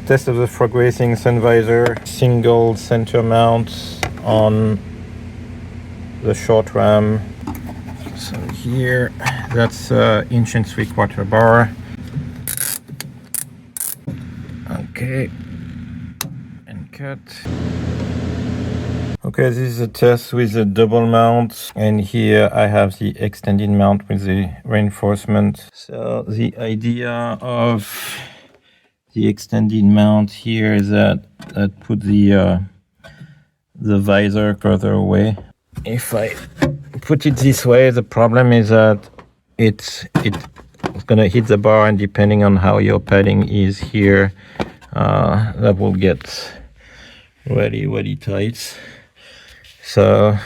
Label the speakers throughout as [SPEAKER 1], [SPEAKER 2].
[SPEAKER 1] Test of the frog racing sun visor, single center mount on the short ram. So here, that's 1.75" bar. Okay, and cut. Okay, this is a test with a double mount, and here I have the extended mount with the reinforcement. So the idea of the extended mount here is that put the visor further away. If I put it this way, the problem is that it's gonna hit the bar, and depending on how your padding is here, that will get really tight. So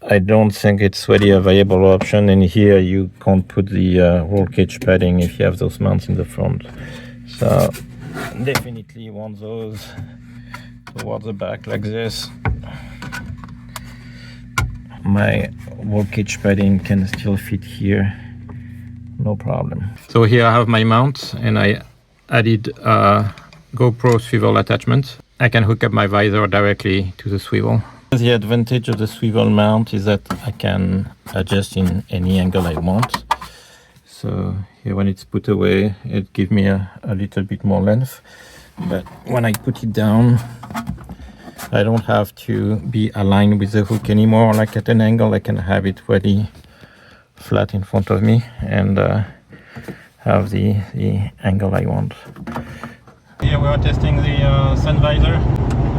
[SPEAKER 1] I don't think it's really a viable option, and here you can't put the roll cage padding if you have those mounts in the front. So definitely want those towards the back like this. My roll cage padding can still fit here, no problem. So here I have my mount, and I added a GoPro swivel attachment. I can hook up my visor directly to the swivel. The advantage of the swivel mount is that I can adjust in any angle I want. So here when it's put away, it gives me a little bit more length. But when I put it down, I don't have to be aligned with the hook anymore. Like at an angle, I can have it really flat in front of me and have the angle I want. Here we are testing the sun visor.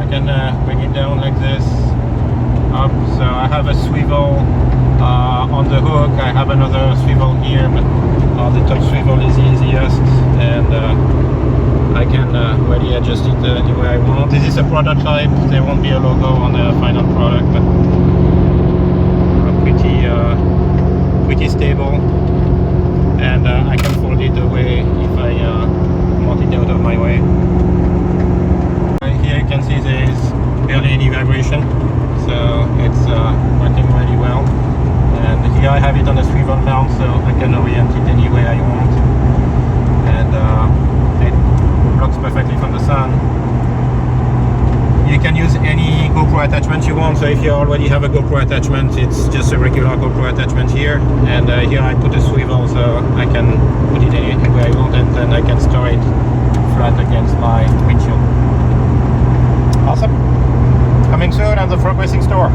[SPEAKER 1] I can bring it down like this, up. So I have a swivel on the hook. I have another swivel here, but the top swivel is the easiest, and I can really adjust it any way I want. This is a prototype. There won't be a logo on the final product, but pretty stable. And I can fold it away if I want it out of my way. Here you can see there is barely any vibration, so it's working really well. And here I have it on a swivel mount, so I can orient it any way I want. And it blocks perfectly from the sun. You can use any GoPro attachment you want. So if you already have a GoPro attachment, it's just a regular GoPro attachment here. And here I put a swivel, so I can put it anywhere I want, and then I can store it flat against my windshield. Awesome. Coming soon at the frog racing store.